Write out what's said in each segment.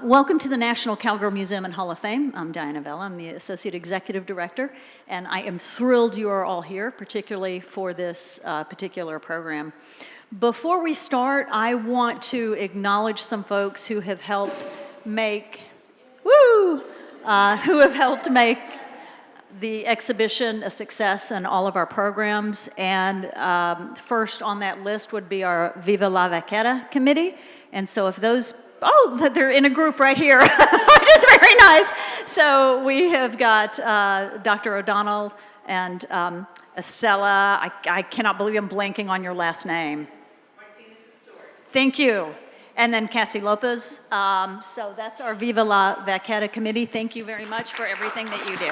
Welcome to the National Cowgirl Museum and Hall of Fame. I'm Diana Vella. I'm the Associate Executive Director, and I am thrilled you are all here, particularly for this particular program. Before we start, I want to acknowledge some folks who have helped make, the exhibition a success and all of our programs. And first on that list would be our Viva la Vaquera committee. And so if those, they're in a group right here, which is very nice. So we have got Dr. O'Donnell and Estella. I cannot believe I'm blanking on your last name. Thank you. And then Cassie Lopez. So that's our Viva la Vaquera committee. Thank you very much for everything that you do.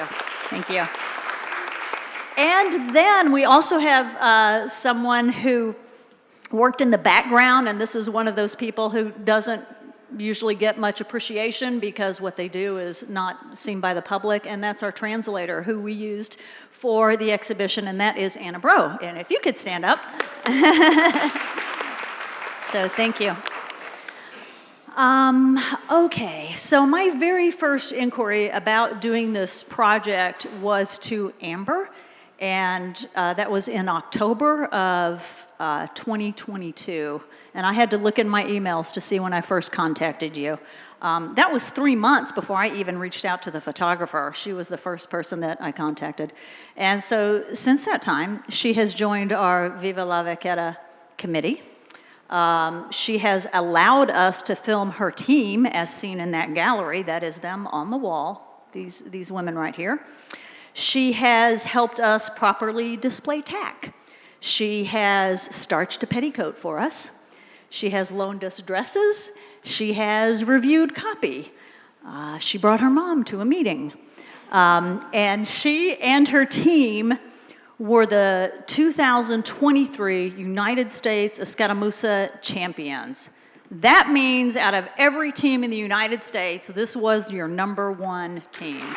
Thank you. And then we also have someone who worked in the background, and this is one of those people who doesn't usually get much appreciation because what they do is not seen by the public, and that's our translator who we used for the exhibition, and that is Anna Bro. And if you could stand up. So thank you. Okay, so my very first inquiry about doing this project was to Amber, and that was in October of 2022, and I had to look in my emails to see when I first contacted you. That was 3 months before I even reached out to the photographer. She was the first person that I contacted. And so since that time, she has joined our Viva la Vaquera committee. She has allowed us to film her team as seen in that gallery. That is them on the wall, these women right here. She has helped us properly display tack. She has starched a petticoat for us. She has loaned us dresses. She has reviewed copy. She brought her mom to a meeting. And she and her team were the 2023 United States Escaramuza Champions. That means out of every team in the United States, this was your #1 team.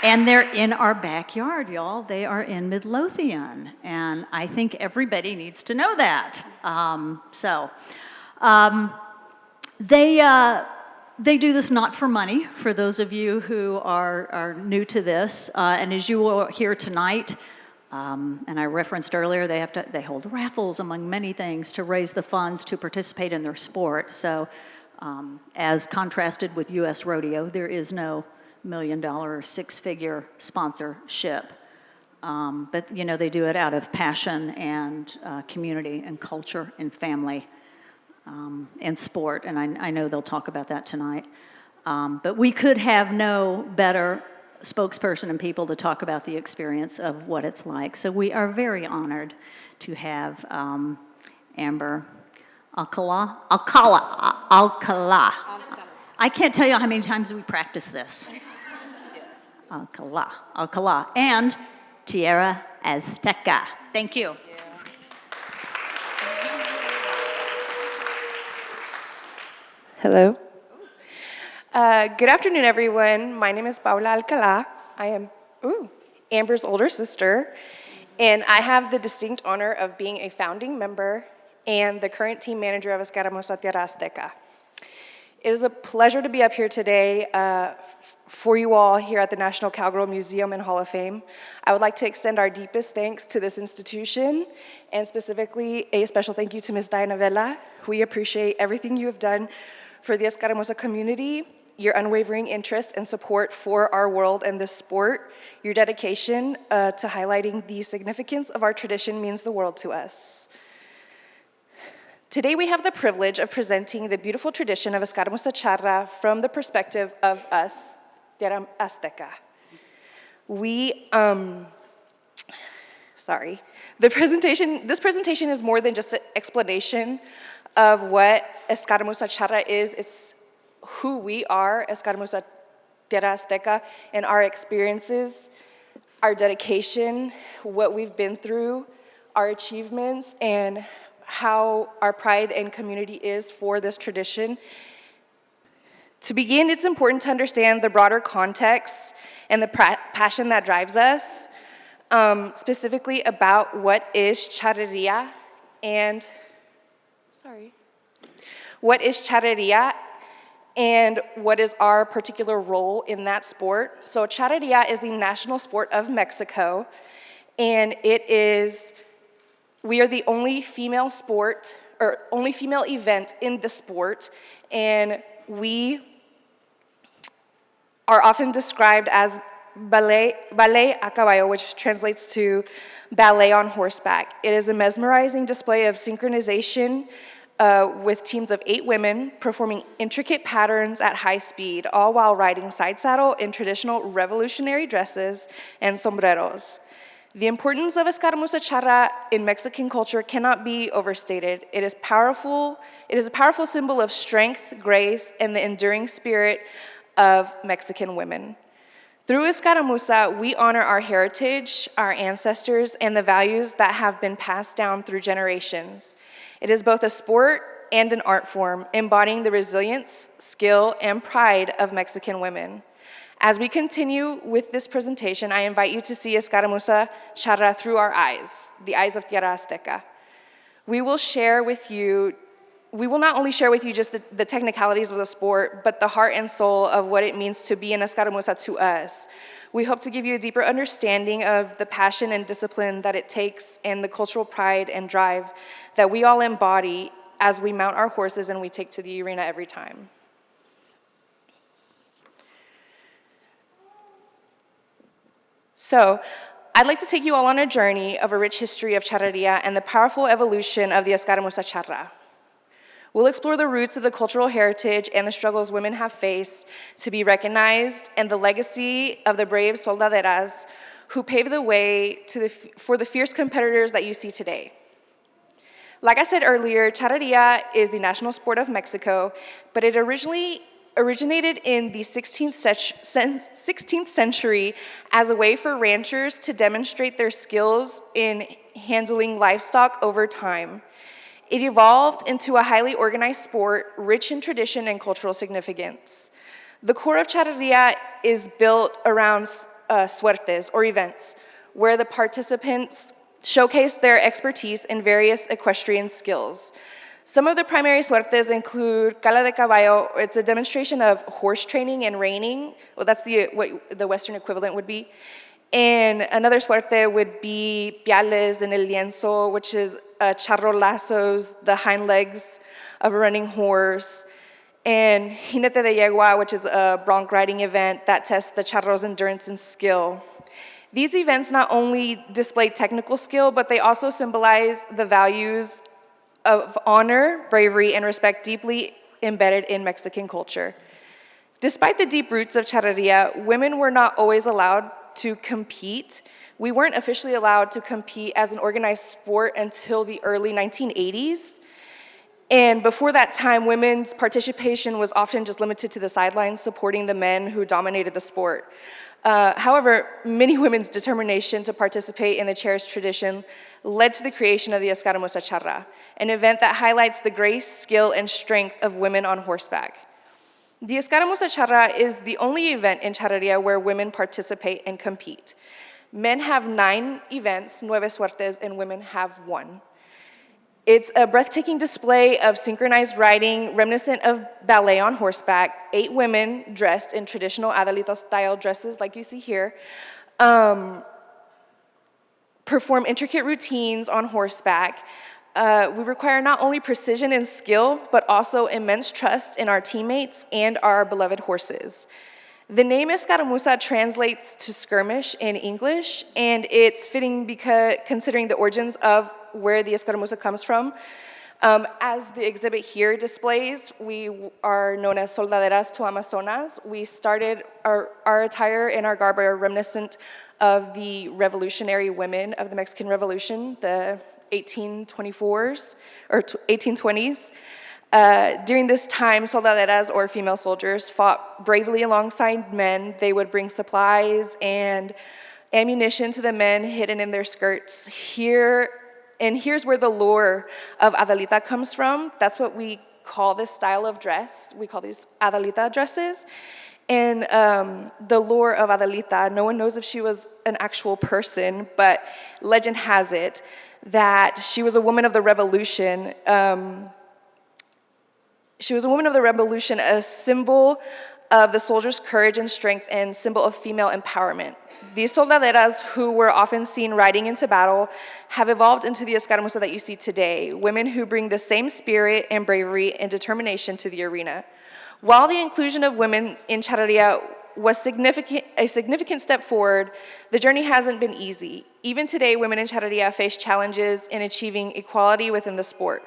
And they're in our backyard, y'all. They are in Midlothian, and I think everybody needs to know that. They do this not for money, for those of you who are new to this. And as you will hear tonight, and I referenced earlier, they hold raffles among many things to raise the funds to participate in their sport. So as contrasted with US Rodeo, there is no $1 million or 6-figure sponsorship. But you know, they do it out of passion and community and culture and family. And sport, and I know they'll talk about that tonight. But we could have no better spokesperson and people to talk about the experience of what it's like. So we are very honored to have Amber Alcala. I can't tell you how many times we practice this. Alcala, and Tierra Azteca. Thank you. Hello. Good afternoon, everyone. My name is Paula Alcala. I am Amber's older sister, and I have the distinct honor of being a founding member and the current team manager of Escaramuza Tierra Azteca. It is a pleasure to be up here today for you all here at the National Cowgirl Museum and Hall of Fame. I would like to extend our deepest thanks to this institution, and specifically a special thank you to Ms. Diana Vella. We appreciate everything you have done for the Escaramuza community, your unwavering interest and support for our world and this sport. Your dedication to highlighting the significance of our tradition means the world to us. Today we have the privilege of presenting the beautiful tradition of Escaramuza charra from the perspective of us, Tierra Azteca. This presentation is more than just an explanation of what Escaramuza charra is. It's who we are, Escaramuza Tierra Azteca, and our experiences, our dedication, what we've been through, our achievements, and how our pride and community is for this tradition. To begin, it's important to understand the broader context and the passion that drives us, specifically about what is charrería and, what is charreria and what is our particular role in that sport. So charreria is the national sport of Mexico, and we are the only female sport, or only female event in the sport, and we are often described as ballet a caballo, which translates to ballet on horseback. It is a mesmerizing display of synchronization with teams of 8 women performing intricate patterns at high speed, all while riding side saddle in traditional revolutionary dresses and sombreros. The importance of escaramuza charra in Mexican culture cannot be overstated. It is a powerful symbol of strength, grace, and the enduring spirit of Mexican women. Through escaramuza, we honor our heritage, our ancestors, and the values that have been passed down through generations. It is both a sport and an art form, embodying the resilience, skill, and pride of Mexican women. As we continue with this presentation, I invite you to see escaramuza charra through our eyes, the eyes of Tierra Azteca. We will not only share with you just the technicalities of the sport, but the heart and soul of what it means to be an escaramuza to us. We hope to give you a deeper understanding of the passion and discipline that it takes and the cultural pride and drive that we all embody as we mount our horses and we take to the arena every time. So, I'd like to take you all on a journey of a rich history of charreria and the powerful evolution of the escaramuza charra. We'll explore the roots of the cultural heritage and the struggles women have faced to be recognized, and the legacy of the brave soldaderas who paved the way for the fierce competitors that you see today. Like I said earlier, charreria is the national sport of Mexico, but it originated in the 16th century as a way for ranchers to demonstrate their skills in handling livestock over time. It evolved into a highly organized sport, rich in tradition and cultural significance. The core of charreria is built around suertes, or events, where the participants showcase their expertise in various equestrian skills. Some of the primary suertes include cala de caballo. It's a demonstration of horse training and reining. Well, that's what the Western equivalent would be. And another suerte would be piales en el lienzo, which is charro lazos, the hind legs of a running horse, and jinete de yegua, which is a bronc riding event that tests the charro's endurance and skill. These events not only display technical skill, but they also symbolize the values of honor, bravery, and respect deeply embedded in Mexican culture. Despite the deep roots of charreria, women were not always allowed to compete. We weren't officially allowed to compete as an organized sport until the early 1980s. And before that time, women's participation was often just limited to the sidelines, supporting the men who dominated the sport. However, many women's determination to participate in the cherished tradition led to the creation of the escaramuza charra, an event that highlights the grace, skill, and strength of women on horseback. The escaramuza charra is the only event in charreria where women participate and compete. Men have 9 events, 9 suertes, and women have 1. It's a breathtaking display of synchronized riding, reminiscent of ballet on horseback. 8 women dressed in traditional Adelita-style dresses, like you see here, perform intricate routines on horseback. We require not only precision and skill, but also immense trust in our teammates and our beloved horses. The name escaramuza translates to skirmish in English, and it's fitting because considering the origins of where the escaramuza comes from. As the exhibit here displays, we are known as soldaderas to Amazonas. We started our attire and our garb are reminiscent of the revolutionary women of the Mexican Revolution, the 1824s or 1820s. During this time, soldaderas, or female soldiers, fought bravely alongside men. They would bring supplies and ammunition to the men hidden in their skirts. Here's where the lure of Adelita comes from. That's what we call this style of dress. We call these Adelita dresses. And the lore of Adelita, no one knows if she was an actual person, but legend has it that she was a woman of the revolution. She was a woman of the revolution, a symbol of the soldiers' courage and strength and symbol of female empowerment. These soldaderas, who were often seen riding into battle, have evolved into the escaramuza that you see today, women who bring the same spirit and bravery and determination to the arena. While the inclusion of women in charreria was a significant step forward, the journey hasn't been easy. Even today, women in charreria face challenges in achieving equality within the sport.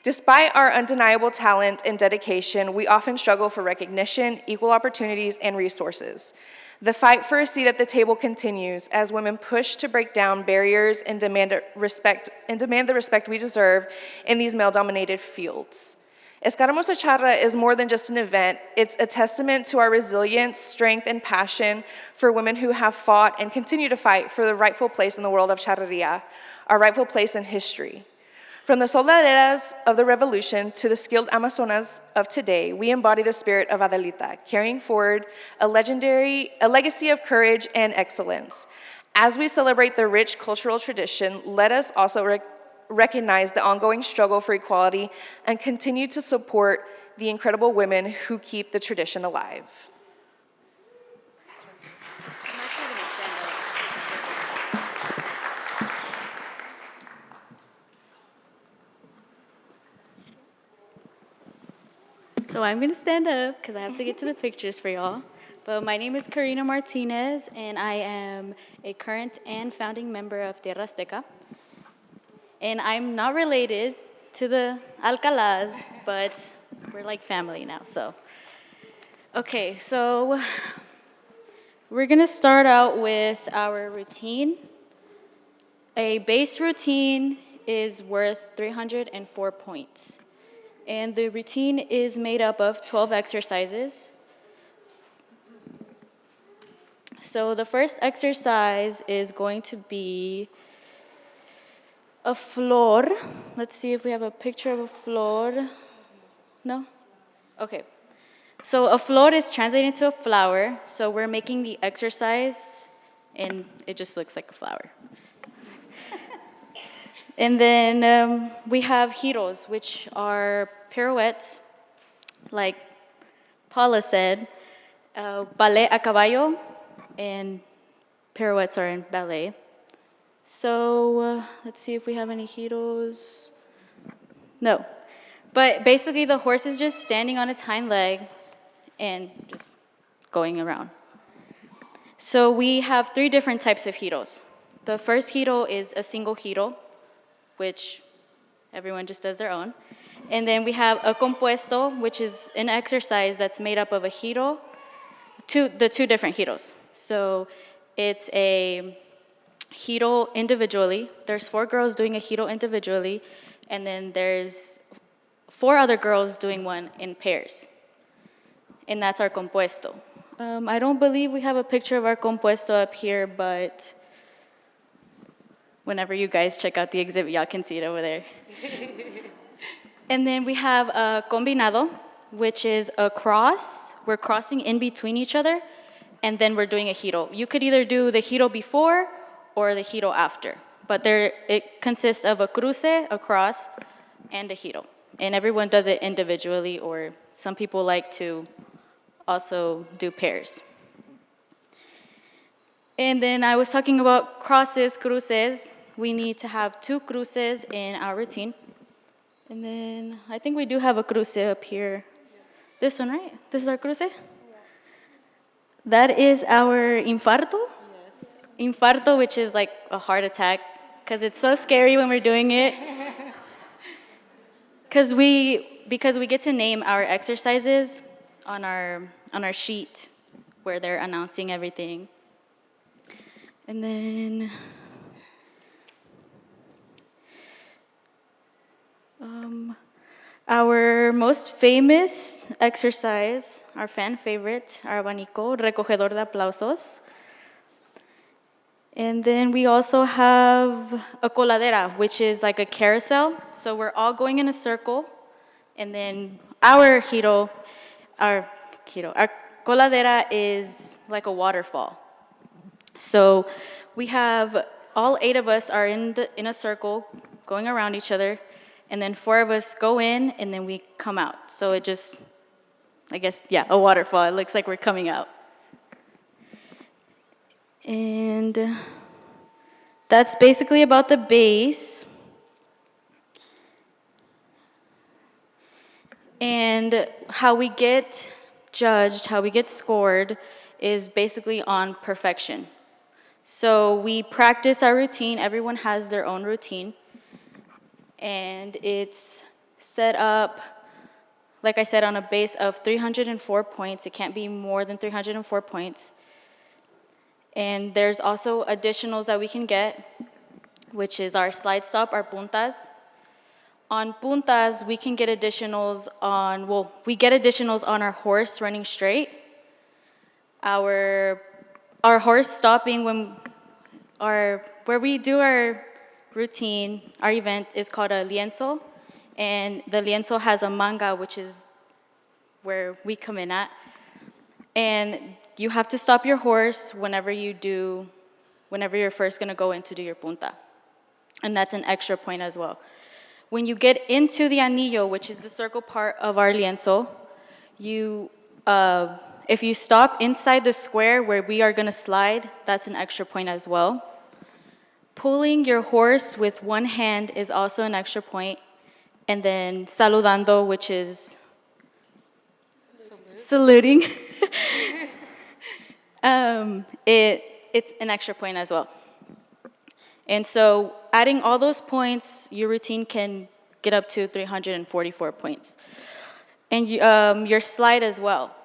Despite our undeniable talent and dedication, we often struggle for recognition, equal opportunities, and resources. The fight for a seat at the table continues as women push to break down barriers and demand the respect we deserve in these male-dominated fields. Escaramuza Charra is more than just an event. It's a testament to our resilience, strength, and passion for women who have fought and continue to fight for the rightful place in the world of charreria, our rightful place in history. From the soldaderas of the revolution to the skilled Amazonas of today, we embody the spirit of Adelita, carrying forward a legacy of courage and excellence. As we celebrate the rich cultural tradition, let us also recognize the ongoing struggle for equality and continue to support the incredible women who keep the tradition alive. So I'm going to stand up because I have to get to the pictures for y'all. But my name is Karina Martinez, and I am a current and founding member of Tierra Azteca. And I'm not related to the Alcalas, but we're like family now, so. Okay, so we're going to start out with our routine. A base routine is worth 304 points. And the routine is made up of 12 exercises. So the first exercise is going to be a flor. Let's see if we have a picture of a flor. No? Okay. So a flor is translated to a flower. So we're making the exercise, and it just looks like a flower. And then we have giros, which are pirouettes, like Paula said, ballet a caballo, and pirouettes are in ballet. So let's see if we have any giros. No. But basically the horse is just standing on its hind leg and just going around. So we have 3 different types of giros. The first giro is a single giro, which everyone just does their own. And then we have a compuesto, which is an exercise that's made up of a giro, the 2 different giros. So it's a giro individually. There's 4 girls doing a giro individually, and then there's 4 other girls doing one in pairs. And that's our compuesto. I don't believe we have a picture of our compuesto up here, but whenever you guys check out the exhibit, y'all can see it over there. And then we have a combinado, which is a cross. We're crossing in between each other, and then we're doing a giro. You could either do the giro before or the giro after, but it consists of a cruce, a cross, and a giro. And everyone does it individually, or some people like to also do pairs. And then I was talking about crosses, cruces. We need to have 2 cruces in our routine. And then I think we do have a cruce up here. This one, right? This is our cruce? Yeah. That is our infarto. Yes. Infarto, which is like a heart attack, because it's so scary when we're doing it. Because we get to name our exercises on our sheet where they're announcing everything. And then our most famous exercise, our fan favorite, our abanico, recogedor de aplausos. And then we also have a coladera, which is like a carousel. So we're all going in a circle, and then our coladera is like a waterfall. So we have all 8 of us are in a circle going around each other, and then 4 of us go in, and then we come out. So it just, I guess, yeah, a waterfall. It looks like we're coming out. And that's basically about the base. And how we get judged, how we get scored, is basically on perfection. So we practice our routine. Everyone has their own routine. And it's set up, like I said, on a base of 304 points. It can't be more than 304 points. And there's also additionals that we can get, which is our slide stop, our puntas. On puntas, we can get additionals on, well, we get additionals on our horse running straight. Our horse stopping where we do our routine, our event is called a lienzo. And the lienzo has a manga, which is where we come in at. And you have to stop your horse whenever you're first gonna go in to do your punta. And that's an extra point as well. When you get into the anillo, which is the circle part of our lienzo, if you stop inside the square where we are gonna slide, that's an extra point as well. Pulling your horse with one hand is also an extra point. And then saludando, which is saluting, it's an extra point as well. And so adding all those points, your routine can get up to 344 points. And your slide as well.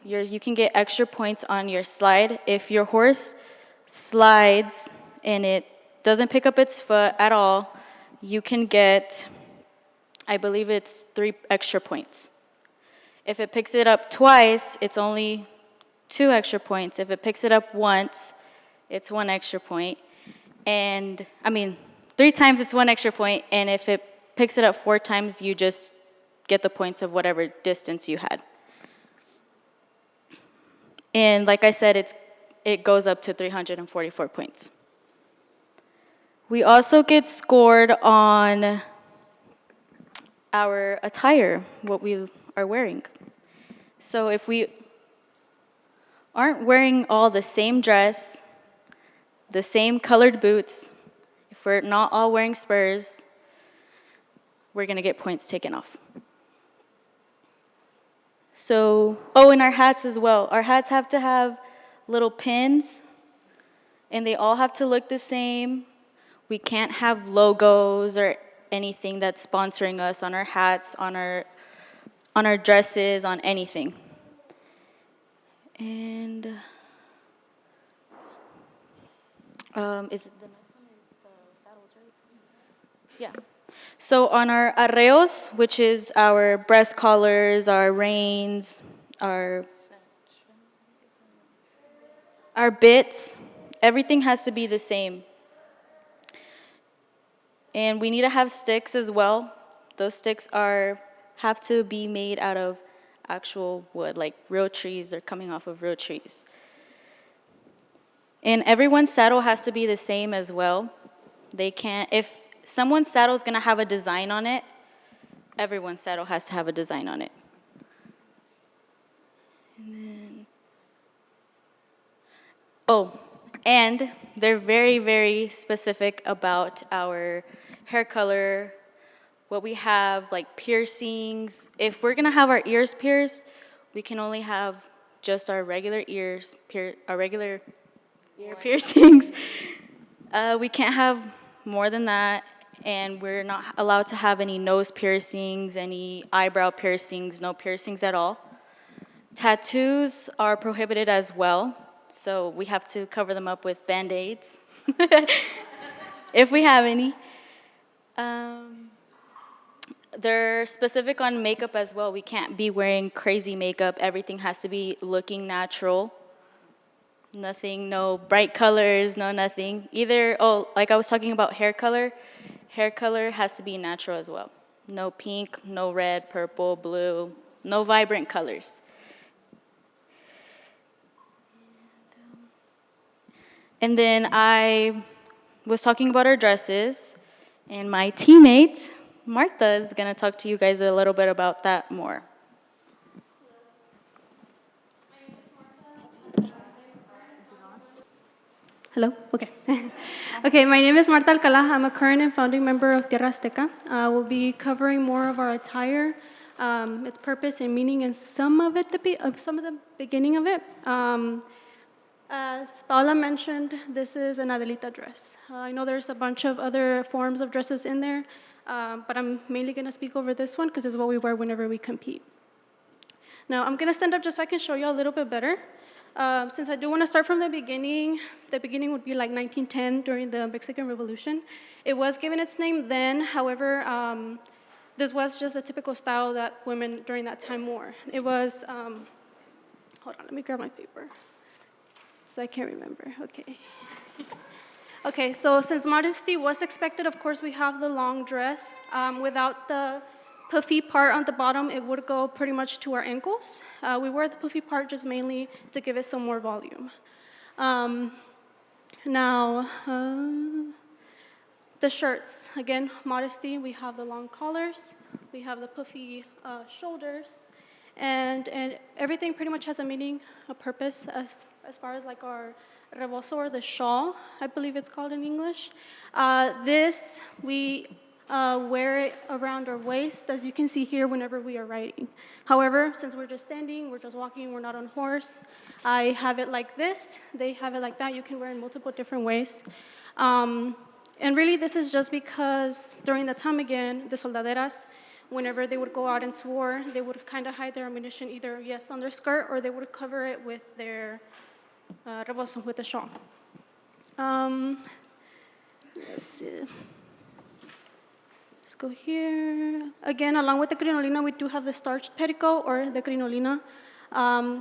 You can get extra points on your slide. If your horse slides and it doesn't pick up its foot at all, you can get, I believe it's 3 extra points. If it picks it up twice, it's only 2 extra points. If it picks it up once, it's 1 extra point. And 3 times it's 1 extra point, and if it picks it up 4 times, you just get the points of whatever distance you had. And like I said, it goes up to 344 points. We also get scored on our attire, what we are wearing. So if we aren't wearing all the same dress, the same colored boots, if we're not all wearing spurs, we're gonna get points taken off. So, and our hats as well. Our hats have to have little pins, and they all have to look the same. We can't have logos or anything that's sponsoring us on our hats, on our dresses, on anything. And is it the next one is the saddles, right? Yeah. So on our arreos, which is our breast collars, our reins, our bits, everything has to be the same. And we need to have sticks as well. Those sticks have to be made out of actual wood, like real trees. They're coming off of real trees. And everyone's saddle has to be the same as well. If someone's saddle is going to have a design on it, everyone's saddle has to have a design on it. And they're very, very specific about our hair color, what we have, like piercings. If we're going to have our ears pierced, we can only have just our regular ear piercings. We can't have more than that, and we're not allowed to have any nose piercings, any eyebrow piercings, no piercings at all. Tattoos are prohibited as well, so we have to cover them up with Band-Aids, if we have any. They're specific on makeup as well. We can't be wearing crazy makeup. Everything has to be looking natural. Nothing, no bright colors, no nothing. Like I was talking about hair color has to be natural as well. No pink, no red, purple, blue, no vibrant colors. And then was talking about our dresses, and my teammate, Martha, is going to talk to you guys a little bit about that more. Hello? Okay. Okay, my name is Marta Alcala. I'm a current and founding member of Tierra Azteca. We'll be covering more of our attire, its purpose and meaning, and some of the beginning of it. As Paula mentioned, this is an Adelita dress. I know there's a bunch of other forms of dresses in there, but I'm mainly going to speak over this one because it's what we wear whenever we compete. Now, I'm going to stand up just so I can show you a little bit better. Since I do want to start from the beginning would be like 1910 during the Mexican Revolution. It was given its name then, however, this was just a typical style that women during that time wore. It was, hold on, let me grab my paper. So I can't remember, okay. Okay, so since modesty was expected, of course, we have the long dress. Without the puffy part on the bottom, it would go pretty much to our ankles. We wear the puffy part just mainly to give it some more volume. Now, the shirts, again, modesty, we have the long collars, we have the puffy shoulders, and everything pretty much has a meaning, a purpose as far as like our rebozo or the shawl, I believe it's called in English. This, we wear it around our waist, as you can see here, whenever we are riding. However, since we're just standing, we're just walking, we're not on horse, I have it like this, they have it like that. You can wear it in multiple different ways. And really, this is just because during the time, again, the soldaderas, whenever they would go out into war, they would kind of hide their ammunition either, yes, on their skirt, or they would cover it with their rebozo, with the shawl. Let's see. Let's go here. Again, along with the crinolina, we do have the starched petticoat or the crinolina.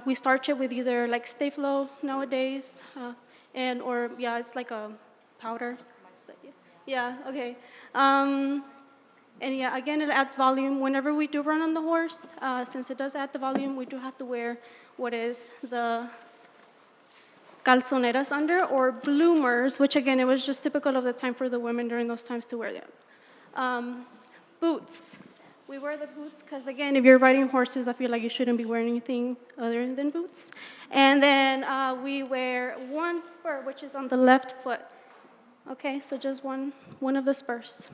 We starch it with either like Stay Flow nowadays, or yeah, it's like a powder. Yeah, okay. And yeah, again, it adds volume. Whenever we do run on the horse, since it does add the volume, we do have to wear what is the calzoneras under, or bloomers, which again, it was just typical of the time for the women during those times to wear them. Boots. We wear the boots because, again, if you're riding horses, I feel like you shouldn't be wearing anything other than boots. And then we wear one spur, which is on the left foot. Okay, so just one of the spurs.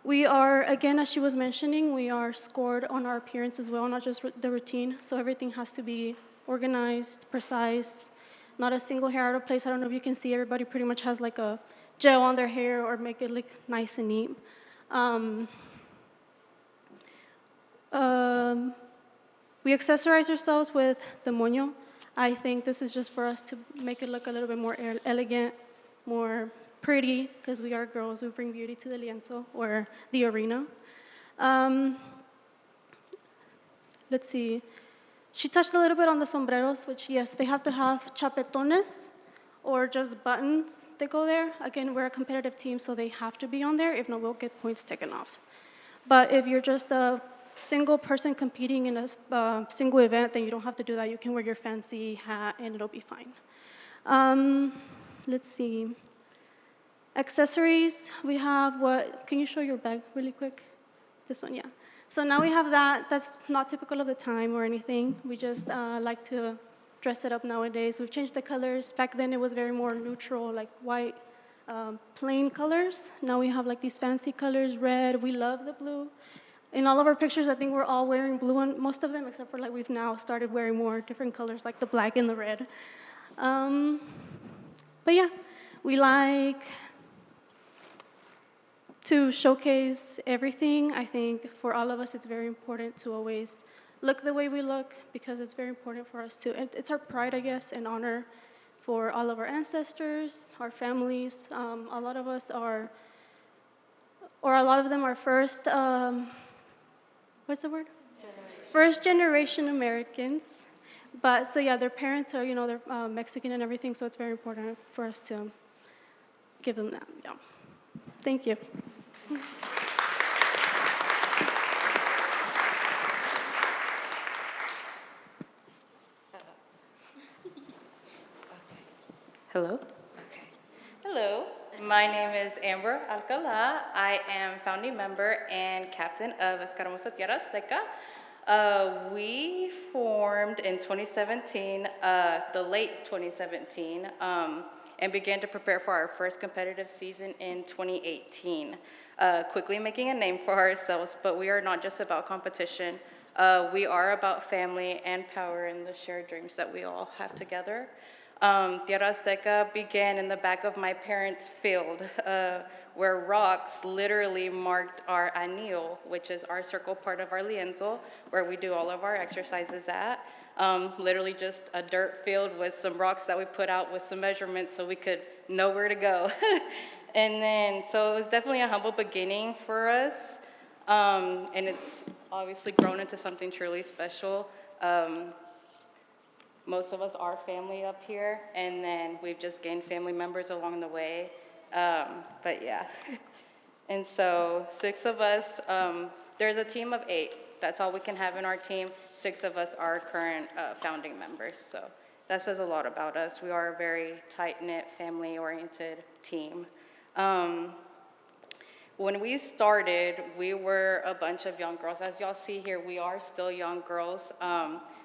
We are, again, as she was mentioning, we are scored on our appearance as well, not just the routine. So everything has to be organized, precise, not a single hair out of place. I don't know if you can see, everybody pretty much has like a gel on their hair or make it look nice and neat. We accessorize ourselves with the moño. I think this is just for us to make it look a little bit more elegant, more pretty, because we are girls, we bring beauty to the lienzo or the arena. Let's see. She touched a little bit on the sombreros, which, yes, they have to have chapetones or just buttons that go there. Again, we're a competitive team, so they have to be on there. If not, we'll get points taken off. But if you're just a single person competing in a single event, then you don't have to do that. You can wear your fancy hat and it'll be fine. Let's see. Accessories, we have can you show your bag really quick? This one, yeah. So now we have that. That's not typical of the time or anything. We just like to dress it up nowadays. We've changed the colors. Back then it was very more neutral, like white, plain colors. Now we have like these fancy colors, red. We love the blue. In all of our pictures, I think we're all wearing blue on most of them, except for like we've now started wearing more different colors, like the black and the red. But yeah, we like to showcase everything. I think for all of us, it's very important to always look the way we look, because it's very important for us to, it's our pride, I guess, and honor for all of our ancestors, our families. A lot of us are, or a lot of them are first, what's the word? First generation Americans. But so yeah, their parents are, they're Mexican and everything, so it's very important for us to give them that. Yeah. Thank you. Hello? Okay. Hello, my name is Amber Alcala. I am founding member and captain of Escaramuza Tierra, Azteca. We formed in 2017, the late 2017, and began to prepare for our first competitive season in 2018. Quickly making a name for ourselves, but we are not just about competition. We are about family and power and the shared dreams that we all have together. Tierra Azteca began in the back of my parents' field, where rocks literally marked our anillo, which is our circle part of our lienzo, where we do all of our exercises at. Literally just a dirt field with some rocks that we put out with some measurements so we could know where to go. And then, so it was definitely a humble beginning for us, and it's obviously grown into something truly special. Most of us are family up here, and then we've just gained family members along the way. But yeah. And so 6 of us, there's a team of 8. That's all we can have in our team. 6 of us are current founding members. So that says a lot about us. We are a very tight-knit, family-oriented team. When we started, we were a bunch of young girls. As y'all see here, we are still young girls.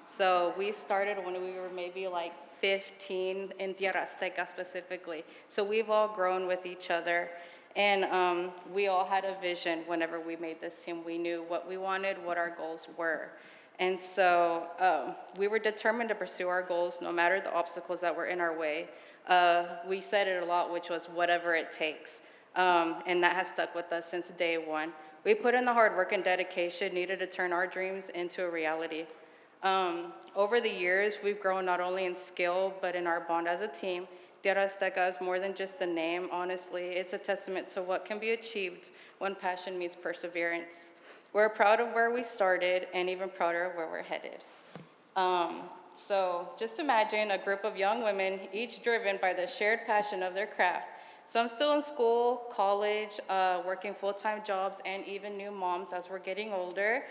So we started when we were maybe like 15 in Tierra Azteca specifically. So we've all grown with each other. And we all had a vision whenever we made this team. We knew what we wanted, what our goals were. And so we were determined to pursue our goals no matter the obstacles that were in our way. We said it a lot, which was whatever it takes. And that has stuck with us since day one. We put in the hard work and dedication needed to turn our dreams into a reality. Over the years, we've grown not only in skill, but in our bond as a team. Tierra Azteca is more than just a name, honestly. It's a testament to what can be achieved when passion meets perseverance. We're proud of where we started and even prouder of where we're headed. So just imagine a group of young women, each driven by the shared passion of their craft. Some still in school, college, working full-time jobs, and even new moms as we're getting older.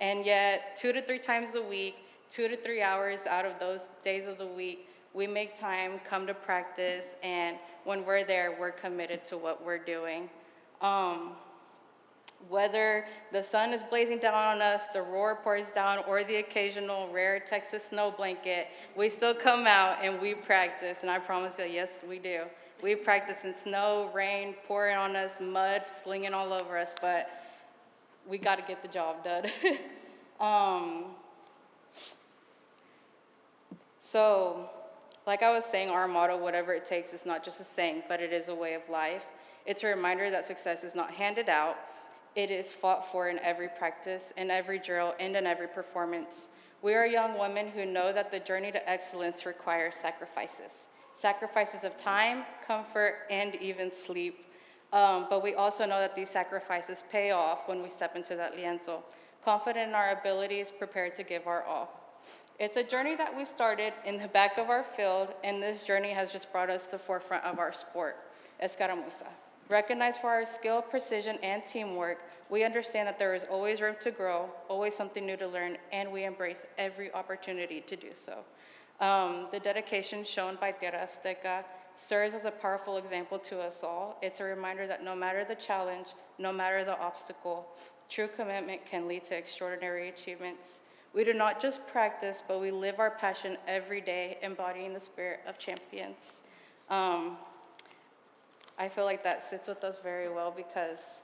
And yet 2 to 3 times a week, 2 to 3 hours out of those days of the week, we make time, come to practice, and when we're there, we're committed to what we're doing. Whether the sun is blazing down on us, the roar pours down, or the occasional rare Texas snow blanket, we still come out and we practice, and I promise you, yes, we do. We practice in snow, rain, pouring on us, mud, slinging all over us, but we got to get the job done. So, like I was saying, our motto, whatever it takes, is not just a saying, but it is a way of life. It's a reminder that success is not handed out. It is fought for in every practice, in every drill, and in every performance. We are young women who know that the journey to excellence requires sacrifices. Sacrifices of time, comfort, and even sleep. But we also know that these sacrifices pay off when we step into that lienzo, confident in our abilities, prepared to give our all. It's a journey that we started in the back of our field, and this journey has just brought us to the forefront of our sport, Escaramuza. Recognized for our skill, precision, and teamwork, we understand that there is always room to grow, always something new to learn, and we embrace every opportunity to do so. The dedication shown by Tierra Azteca serves as a powerful example to us all. It's a reminder that no matter the challenge, no matter the obstacle, true commitment can lead to extraordinary achievements. We do not just practice, but we live our passion every day, embodying the spirit of champions. I feel like that sits with us very well because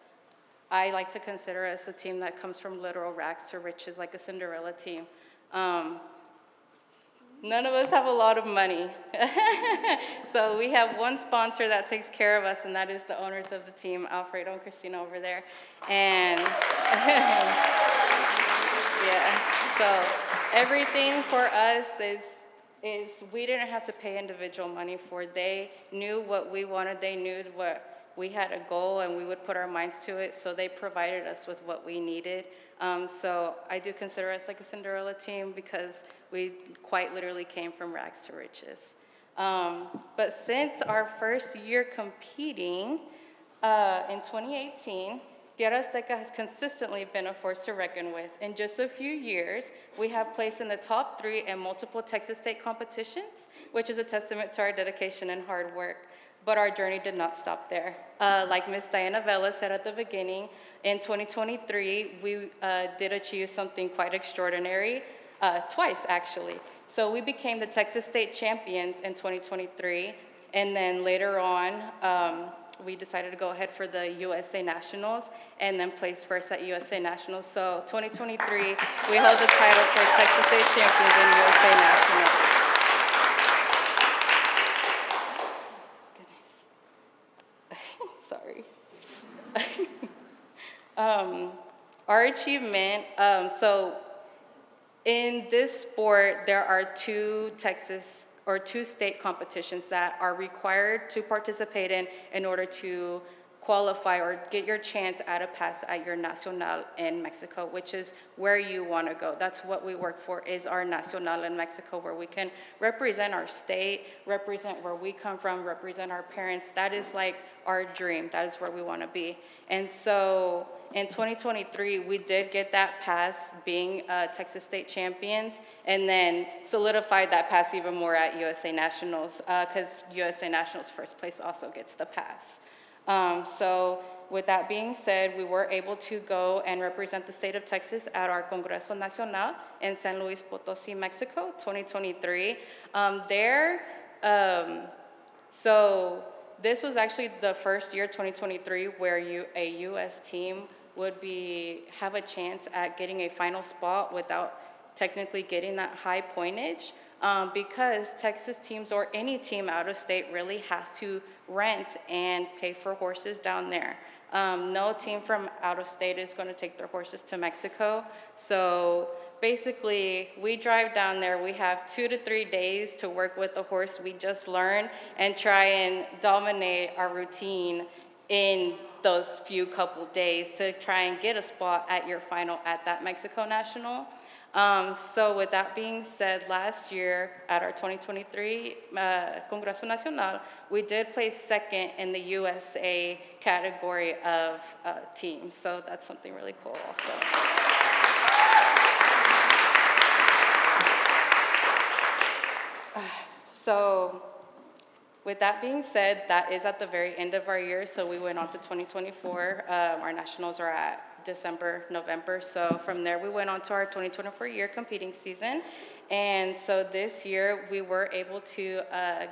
I like to consider us a team that comes from literal rags to riches, like a Cinderella team. None of us have a lot of money. So we have one sponsor that takes care of us, and that is the owners of the team, Alfredo and Christina over there. And yeah, so everything for us is we didn't have to pay individual money for. They knew what we wanted. They knew what we had a goal, and we would put our minds to it. So they provided us with what we needed. So I do consider us like a Cinderella team because we quite literally came from rags to riches. But since our first year competing in 2018, Tierra Azteca has consistently been a force to reckon with. In just a few years, we have placed in the top 3 in multiple Texas state competitions, which is a testament to our dedication and hard work. But our journey did not stop there. Like Ms. Diana Vela said at the beginning, in 2023, we did achieve something quite extraordinary, twice actually. So we became the Texas State Champions in 2023, and then later on, we decided to go ahead for the USA Nationals and then place first at USA Nationals. So 2023, we held the title for Texas State Champions in USA Nationals. Goodness. Sorry. Our achievement, so in this sport, there are two state competitions that are required to participate in order to qualify or get your chance at a pass at your Nacional in Mexico, which is where you want to go. That's what we work for, is our Nacional in Mexico, where we can represent our state, represent where we come from, represent our parents. That is like our dream. That is where we want to be. And so in 2023, we did get that pass, being Texas State Champions, and then solidified that pass even more at USA Nationals, because USA Nationals first place also gets the pass. So with that being said, we were able to go and represent the state of Texas at our Congreso Nacional in San Luis Potosí, Mexico, 2023. So this was actually the first year, 2023, where a U.S. team would have a chance at getting a final spot without technically getting that high pointage, because Texas teams or any team out of state really has to rent and pay for horses down there. No team from out of state is going to take their horses to Mexico. So basically, we drive down there. We have 2 to 3 days to work with the horse we just learned and try and dominate our routine in those few couple days to try and get a spot at your final at that Mexico National. So with that being said, last year at our 2023 Congreso Nacional, we did place second in the USA category of teams. So that's something really cool also. So with that being said, that is at the very end of our year. So we went on to 2024. Our nationals are at December, November. So from there, we went on to our 2024 year competing season. And so this year, we were able to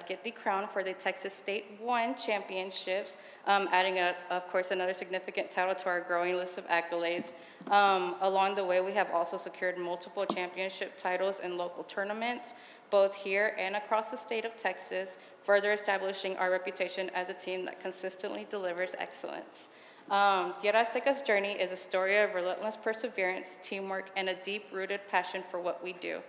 get the crown for the Texas State 1 championships, adding, of course, another significant title to our growing list of accolades. Along the way, we have also secured multiple championship titles in local tournaments, both here and across the state of Texas, further establishing our reputation as a team that consistently delivers excellence. Tierra Azteca's journey is a story of relentless perseverance, teamwork, and a deep-rooted passion for what we do.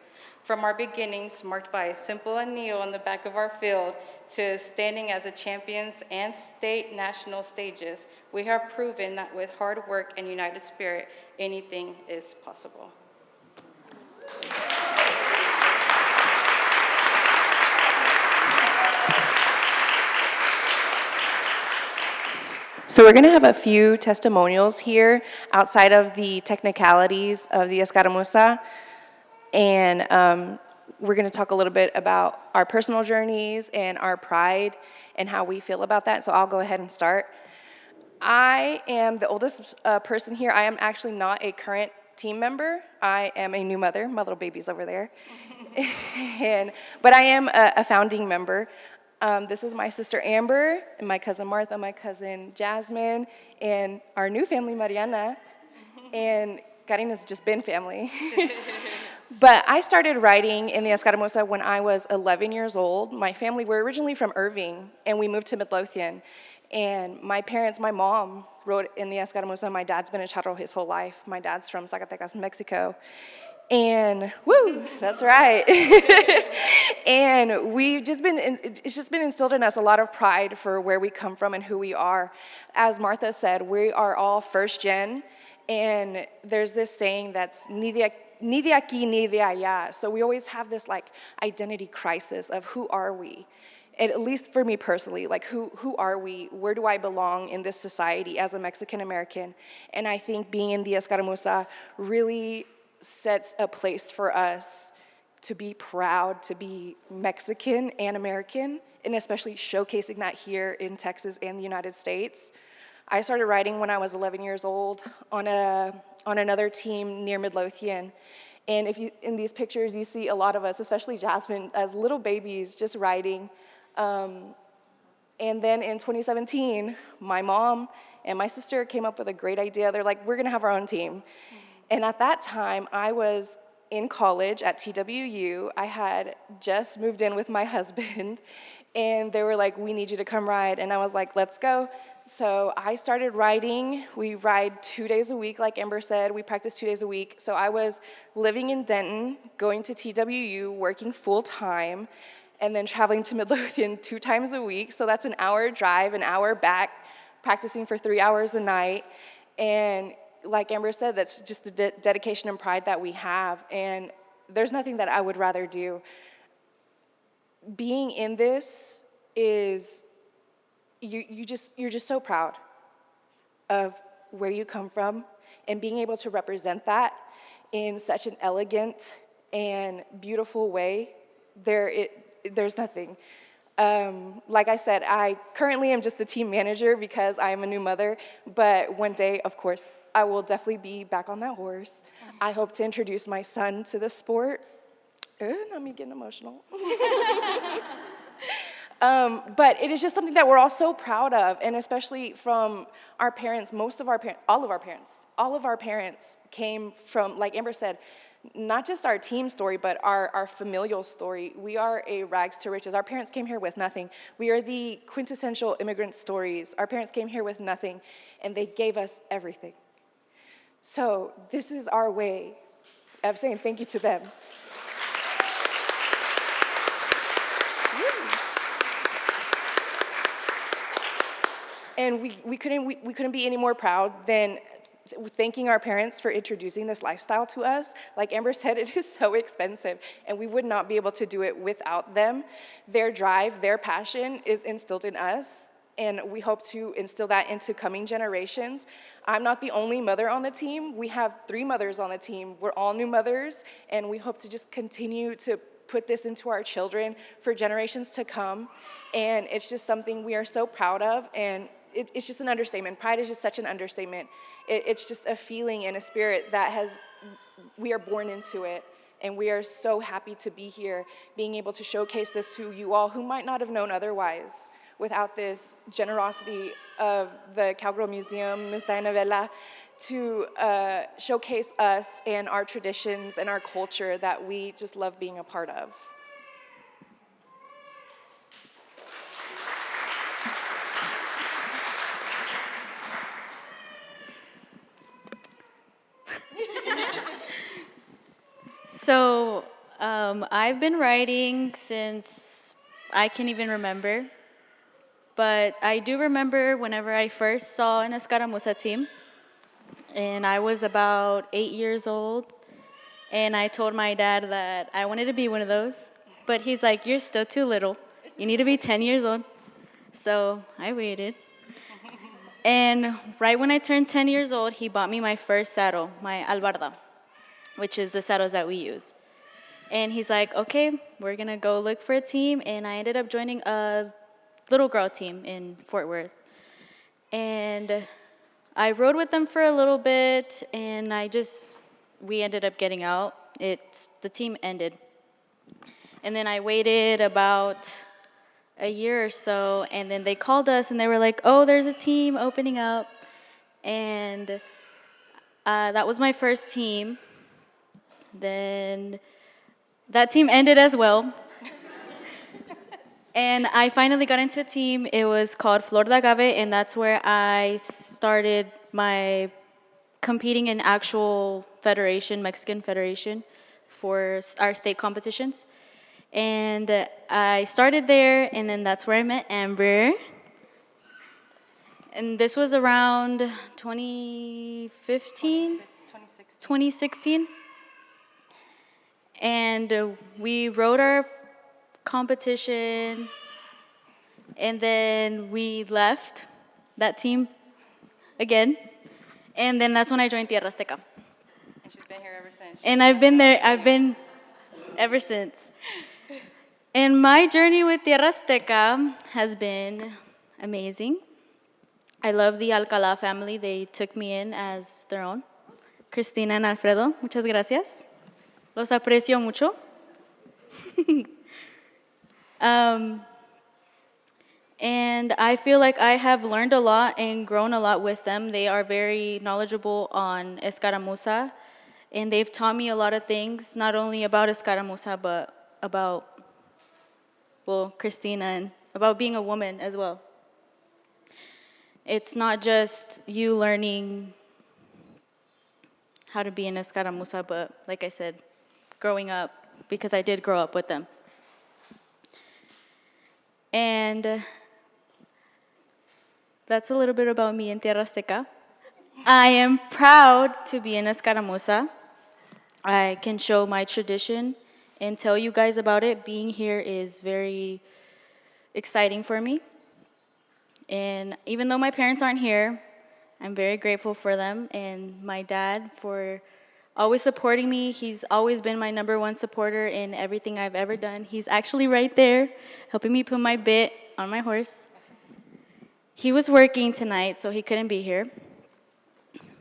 From our beginnings, marked by a simple anillo on the back of our field, to standing as a champions and state national stages, we have proven that with hard work and united spirit, anything is possible. So we're going to have a few testimonials here outside of the technicalities of the Escaramuza, and we're going to talk a little bit about our personal journeys and our pride and how we feel about that. So I'll go ahead and start. I am the oldest person here. I am actually not a current team member. I am a new mother. My little baby's over there. But I am a founding member. This is my sister Amber, and my cousin Martha, my cousin Jasmine, and our new family, Mariana, and Karina's just been family. But I started riding in the Escaramuza when I was 11 years old. My family, we're originally from Irving, and we moved to Midlothian. And my parents, my mom rode in the Escaramuza. My dad's been a charro his whole life. My dad's from Zacatecas, Mexico. And woo, that's right. And it's just been instilled in us a lot of pride for where we come from and who we are. As Martha said, we are all first gen, and there's this saying that's ni de aquí ni de allá. So we always have this like identity crisis of who are we? And at least for me personally, like who are we? Where do I belong in this society as a Mexican American? And I think being in the Escaramuza really sets a place for us to be proud to be Mexican and American and especially showcasing that here in Texas and the United States. I started riding when I was 11 years old on another team near Midlothian. And if you, in these pictures, you see a lot of us, especially Jasmine, as little babies just riding. And then in 2017, my mom and my sister came up with a great idea. They're like, we're gonna have our own team. And at that time, I was in college at TWU. I had just moved in with my husband, and they were like, we need you to come ride. And I was like, let's go. So I started riding. We ride 2 days a week, like Amber said. We practice 2 days a week. So I was living in Denton, going to TWU, working full time, and then traveling to Midlothian 2 times a week. So that's an hour drive, an hour back, practicing for 3 hours a night. And like Amber said, that's just the dedication and pride that we have. And there's nothing that I would rather do. Being in this is, you're just so proud of where you come from, and being able to represent that in such an elegant and beautiful way. There's nothing. Like I said, I currently am just the team manager because I am a new mother, but one day, of course, I will definitely be back on that horse. I hope to introduce my son to the sport. Not me getting emotional. But it is just something that we're all so proud of, and especially from our parents, all of our parents came from, like Amber said, not just our team story, but our familial story. We are a rags to riches. Our parents came here with nothing. We are the quintessential immigrant stories. Our parents came here with nothing, and they gave us everything. So this is our way of saying thank you to them. And we couldn't be any more proud than thanking our parents for introducing this lifestyle to us. Like Amber said, it is so expensive, and we would not be able to do it without them. Their drive, their passion is instilled in us, and we hope to instill that into coming generations. I'm not the only mother on the team. We have 3 mothers on the team. We're all new mothers, and we hope to just continue to put this into our children for generations to come. And it's just something we are so proud of, and it's just an understatement. Pride is just such an understatement. It's just a feeling and a spirit that we are born into it, and we are so happy to be here, being able to showcase this to you all who might not have known otherwise without this generosity of the Cowgirl Museum, Ms. Diana Vela, to showcase us and our traditions and our culture that we just love being a part of. So I've been riding since I can even remember, but I do remember whenever I first saw an Escaramuza team, and I was about 8 years old, and I told my dad that I wanted to be one of those, but he's like, you're still too little. You need to be 10 years old. So I waited. And right when I turned 10 years old, he bought me my first saddle, my albarda, which is the saddles that we use. And he's like, okay, we're gonna go look for a team. And I ended up joining a little girl team in Fort Worth. And I rode with them for a little bit, and we ended up getting out. The team ended. And then I waited about a year or so, and then they called us and they were like, oh, there's a team opening up. And that was my first team. Then that team ended as well. And I finally got into a team. It was called Flor de Agave, and that's where I started my competing in actual federation, Mexican federation, for our state competitions. And I started there, and then that's where I met Amber. And this was around 2015? 2016. And we rode our competition, and then we left that team again. And then that's when I joined Tierra, Azteca. And she's been here ever since. And I've been ever since. And my journey with Tierra Azteca has been amazing. I love the Alcalá family. They took me in as their own. Cristina and Alfredo, muchas gracias. Los aprecio mucho. um, and I feel like I have learned a lot and grown a lot with them. They are very knowledgeable on escaramuza, and they've taught me a lot of things, not only about escaramuza, but about, well, Christina, and about being a woman as well. It's not just you learning how to be an escaramuza, but like I said, growing up, because I did grow up with them. And that's a little bit about me in Tierra Azteca. I am proud to be an escaramuza. I can show my tradition and tell you guys about it. Being here is very exciting for me. And even though my parents aren't here, I'm very grateful for them and my dad for always supporting me. He's always been my #1 supporter in everything I've ever done. He's actually right there helping me put my bit on my horse. He was working tonight, so he couldn't be here.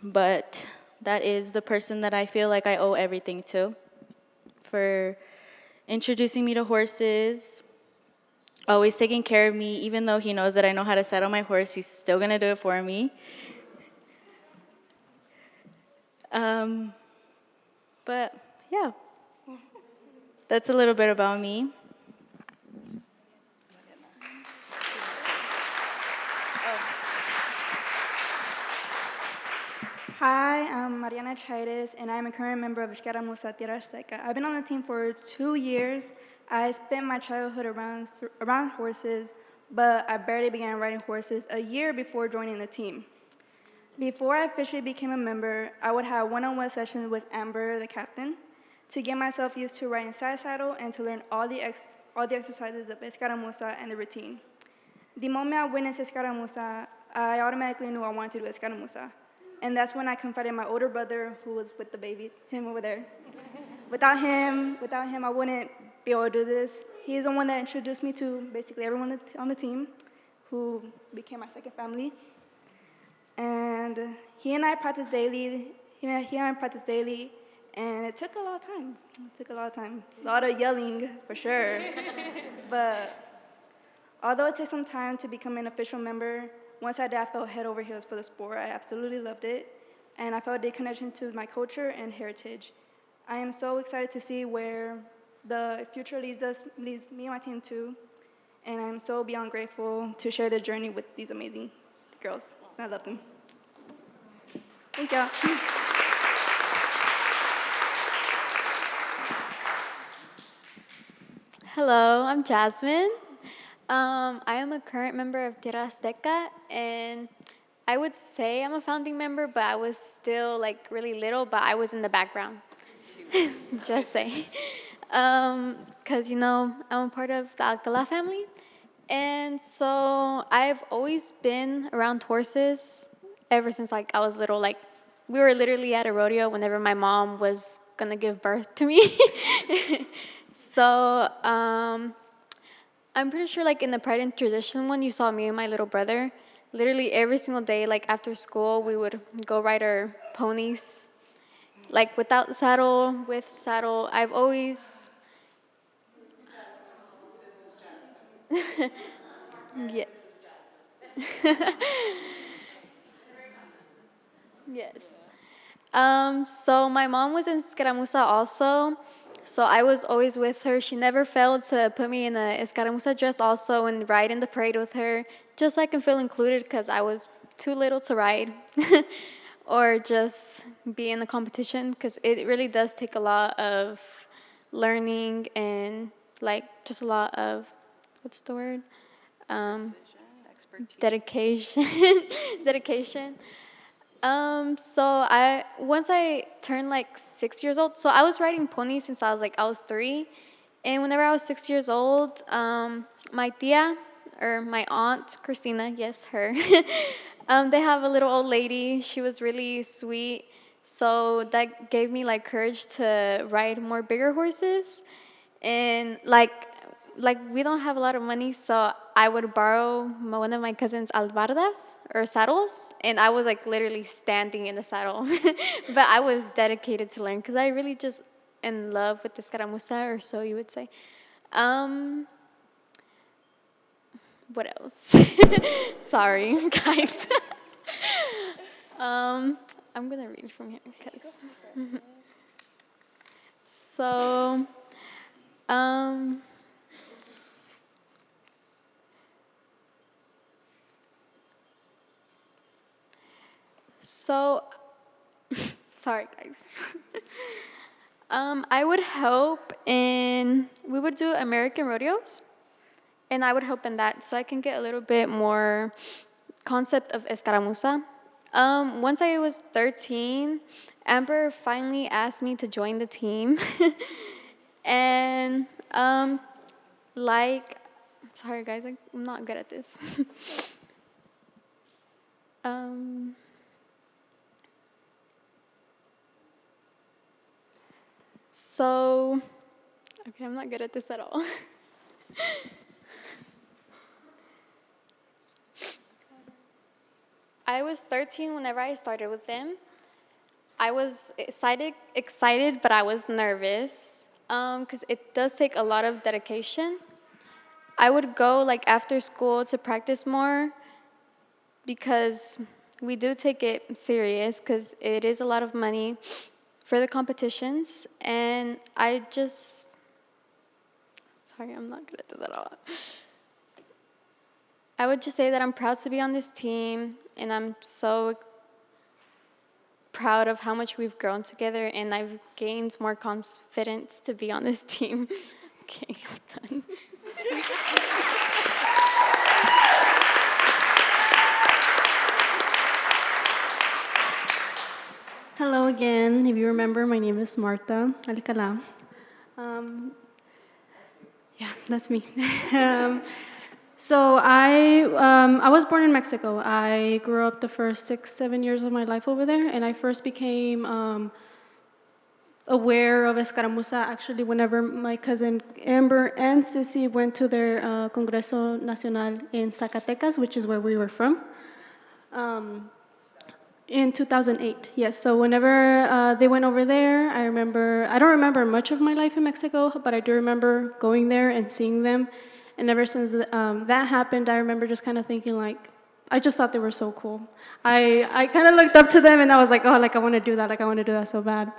But that is the person that I feel like I owe everything to, for introducing me to horses, always taking care of me. Even though he knows that I know how to saddle my horse, he's still gonna do it for me. But yeah, that's a little bit about me. Hi, I'm Mariana Chaides, and I'm a current member of Escaramuza Tierra Azteca. I've been on the team for 2 years. I spent my childhood around horses, but I barely began riding horses a year before joining the team. Before I officially became a member, I would have one-on-one sessions with Amber, the captain, to get myself used to riding side saddle and to learn all the exercises of Escaramuza and the routine. The moment I witnessed Escaramuza, I automatically knew I wanted to do Escaramuza. And that's when I confided my older brother, who was with the baby, him over there. Without him, I wouldn't be able to do this. He's the one that introduced me to basically everyone on the team, who became my second family. And he and I practiced daily. And it took a lot of time. A lot of yelling, for sure. But although it took some time to become an official member, once I did, I felt head over heels for the sport. I absolutely loved it, and I felt a deep connection to my culture and heritage. I am so excited to see where the future leads me and my team to, and I'm so beyond grateful to share the journey with these amazing girls. I love them. Thank you. Hello, I'm Jasmine. I am a current member of Tierra Azteca, and I would say I'm a founding member, but I was still like really little, but I was in the background. Just saying. Because, I'm a part of the Alcalá family, and so I've always been around horses ever since like I was little. Like, we were literally at a rodeo whenever my mom was going to give birth to me. So, I'm pretty sure like in the Pride and Tradition one, you saw me and my little brother. Literally every single day, like after school, we would go ride our ponies. Like without saddle, with saddle. I've always... Yes. Yes. So my mom was in Escaramuza also. So I was always with her. She never failed to put me in a escaramuza dress also and ride in the parade with her, just so I can feel included because I was too little to ride or just be in the competition, because it really does take a lot of learning and like just a lot of, what's the word? Dedication. Dedication. Once I turned like 6 years old, so I was riding ponies since I was 3, and whenever I was 6 years old, my tia, or my aunt Christina, yes, her, they have a little old lady. She was really sweet, so that gave me like courage to ride more bigger horses, and like like, we don't have a lot of money, so I would borrow one of my cousin's albardas or saddles, and I was like literally standing in the saddle. But I was dedicated to learn because I really just in love with the escaramuza, or so you would say. Um, what else? Sorry, guys. I'm gonna read from here because. So, um, so, sorry guys. I would help we would do American rodeos, and I would help in that so I can get a little bit more concept of escaramuza. Once I was 13, Amber finally asked me to join the team. And, like, sorry guys, I'm not good at this. um, so, okay, I'm not good at this at all. I was 13 whenever I started with them. I was excited, but I was nervous because it does take a lot of dedication. I would go like after school to practice more because we do take it serious because it is a lot of money for the competitions. And sorry, I'm not good at this at all. I would just say that I'm proud to be on this team, and I'm so proud of how much we've grown together, and I've gained more confidence to be on this team. Okay, I'm done. Hello again. If you remember, my name is Marta Alcala. Yeah, that's me. So I was born in Mexico. I grew up the first 6, 7 years of my life over there, and I first became aware of escaramuza actually whenever my cousin Amber and Sissy went to their Congreso Nacional in Zacatecas, which is where we were from. In 2008, yes. So whenever they went over there, I don't remember much of my life in Mexico, but I do remember going there and seeing them. And ever since that happened, I remember just kind of thinking like, I just thought they were so cool. I kind of looked up to them and I was like, oh, like I want to do that, like I want to do that so bad.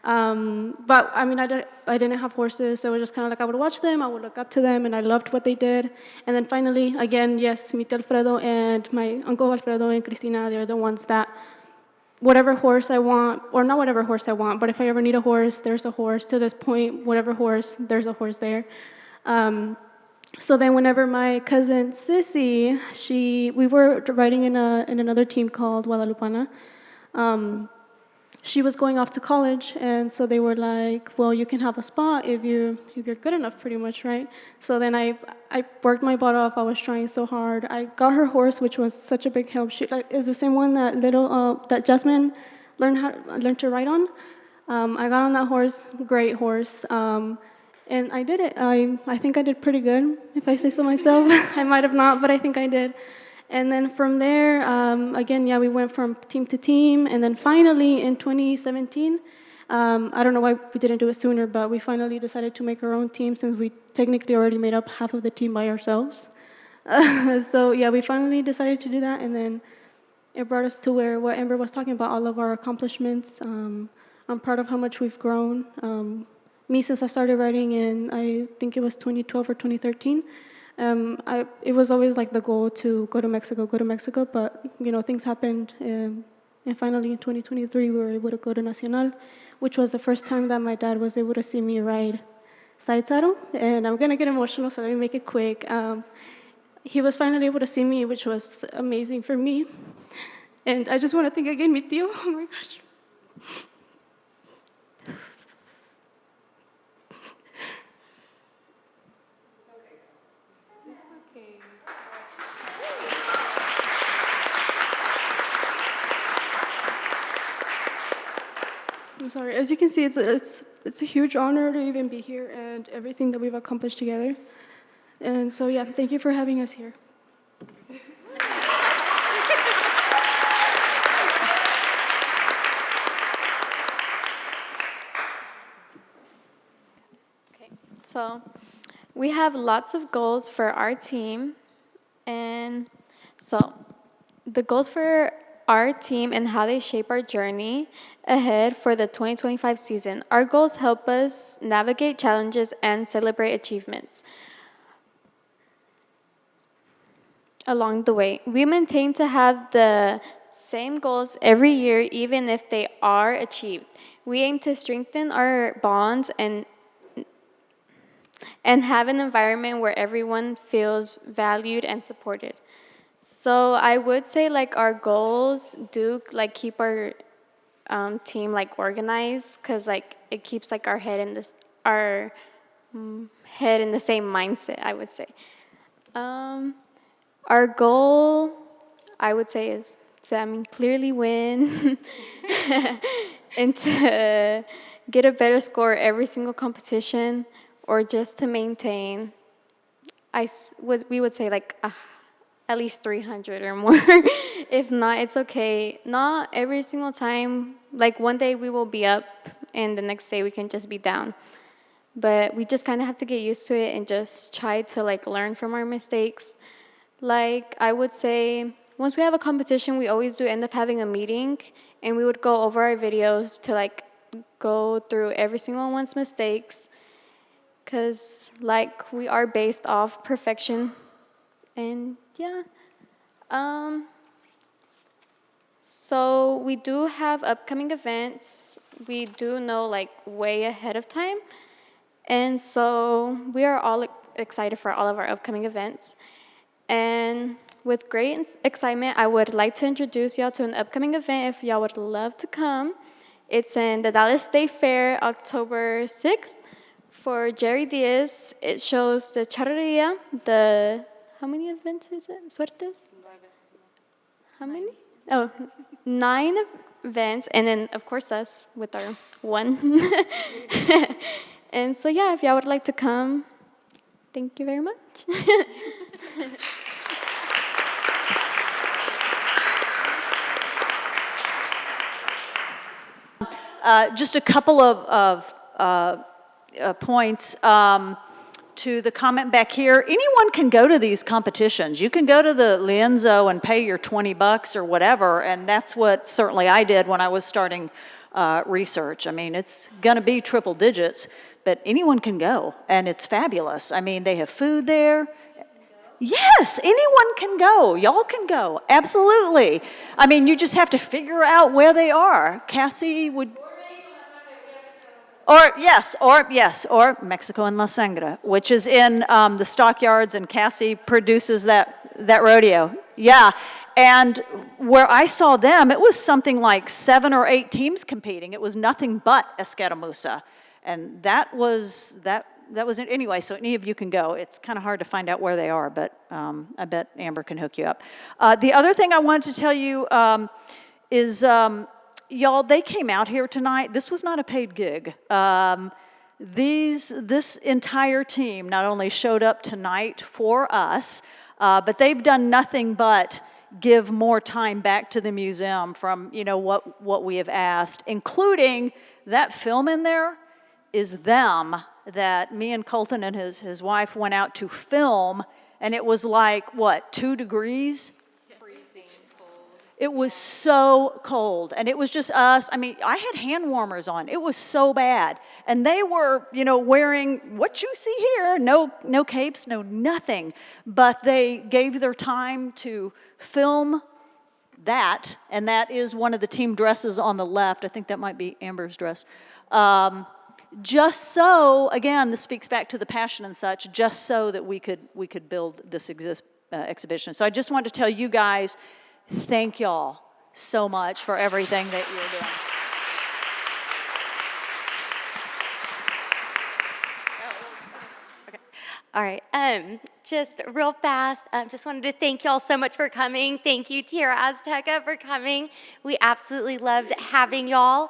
But I mean, I didn't have horses, so it was just kind of like I would watch them, I would look up to them, and I loved what they did. And then finally, again, yes, mi tío Alfredo and my uncle Alfredo and Cristina, they're the ones that whatever horse I want, or not whatever horse I want, but if I ever need a horse, there's a horse. To this point, whatever horse, there's a horse there. So then whenever my cousin Sissy, we were riding in another team called Guadalupana, she was going off to college, and so they were like, well, you can have a spot if you're good enough, pretty much, right? So then I worked my butt off. I was trying so hard. I got her horse, which was such a big help. She is the same one that Jasmine learned to ride on. I got on that horse, great horse, and I did it. I think I did pretty good, if I say so myself. I might have not, but I think I did. And then from there, again, yeah, we went from team to team. And then finally in 2017, I don't know why we didn't do it sooner, but we finally decided to make our own team since we technically already made up half of the team by ourselves. So yeah, we finally decided to do that. And then it brought us to what Amber was talking about, all of our accomplishments. I'm proud of how much we've grown. Me, since I started riding in, I think it was 2012 or 2013, it was always like the goal to go to Mexico, but things happened, and finally in 2023 we were able to go to Nacional, which was the first time that my dad was able to see me ride side saddle. And I'm gonna get emotional, so let me make it quick. He was finally able to see me, which was amazing for me, and I just want to thank again mi tío. Oh my gosh. I'm sorry. As you can see, it's a huge honor to even be here and everything that we've accomplished together. And so, yeah, thank you for having us here. So we have lots of goals for our team. And so the goals for our team and how they shape our journey ahead for the 2025 season. Our goals help us navigate challenges and celebrate achievements along the way. We maintain to have the same goals every year, even if they are achieved. We aim to strengthen our bonds and have an environment where everyone feels valued and supported. So I would say like our goals do like keep our team like organized, because like it keeps like our head in this our head in the same mindset, I would say. Our goal, I would say, is to clearly win and to get a better score every single competition, or just to maintain. We would say like at least 300 or more. If not, it's okay. Not every single time. Like one day we will be up, and the next day we can just be down. But we just kind of have to get used to it and just try to like learn from our mistakes. Like I would say, once we have a competition, we always do end up having a meeting, and we would go over our videos to like go through every single one's mistakes, because like we are based off perfection. And yeah. So we do have upcoming events. We do know like way ahead of time. And so we are all excited for all of our upcoming events. And with great excitement, I would like to introduce y'all to an upcoming event if y'all would love to come. It's in the Dallas State Fair, October 6th. For Jerry Diaz, it shows the charreria, how many events is it? Suertes? How many? Oh, 9 events, and then of course us with our one. And so yeah, if y'all would like to come, thank you very much. Just a couple of points to the comment back here. Anyone can go to these competitions. You can go to the Lienzo and pay your $20 or whatever, and that's what certainly I did when I was starting research. I mean, it's going to be triple digits, but anyone can go, and it's fabulous. I mean, they have food there. Yes, anyone can go. Y'all can go. Absolutely. I mean, you just have to figure out where they are. Cassie would... Or Mexico and La Sangre, which is in the stockyards, and Cassie produces that rodeo. Yeah, and where I saw them, it was something like 7 or 8 teams competing. It was nothing but Escaramuza, and that was it anyway. So any of you can go. It's kind of hard to find out where they are, but I bet Amber can hook you up. The other thing I wanted to tell you is. Y'all, they came out here tonight. This was not a paid gig. This entire team not only showed up tonight for us, but they've done nothing but give more time back to the museum from what we have asked, including that film in there is them that me and Colton and his wife went out to film, and it was like 2 degrees. It was so cold, and it was just us. I mean, I had hand warmers on. It was so bad. And they were, wearing what you see here, no capes, no nothing. But they gave their time to film that, and that is one of the team dresses on the left. I think that might be Amber's dress. Just so, again, this speaks back to the passion and such, just so that we could build this exhibition. So I just wanted to tell you guys, thank y'all so much for everything that you're doing. All right, just real fast, just wanted to thank y'all so much for coming. Thank you, Tierra Azteca, for coming. We absolutely loved having y'all.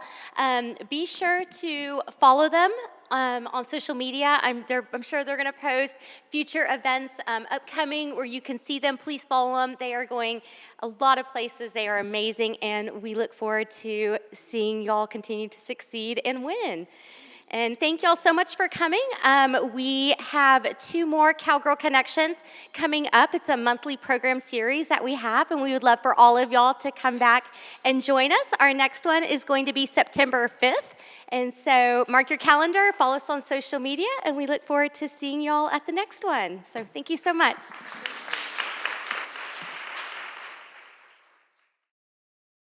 Be sure to follow them on social media. I'm sure they're going to post future events upcoming where you can see them. Please follow them. They are going a lot of places. They are amazing, and we look forward to seeing y'all continue to succeed and win. And thank y'all so much for coming. We have 2 more Cowgirl Connections coming up. It's a monthly program series that we have, and we would love for all of y'all to come back and join us. Our next one is going to be September 5th. And so mark your calendar, follow us on social media, and we look forward to seeing y'all at the next one. So thank you so much.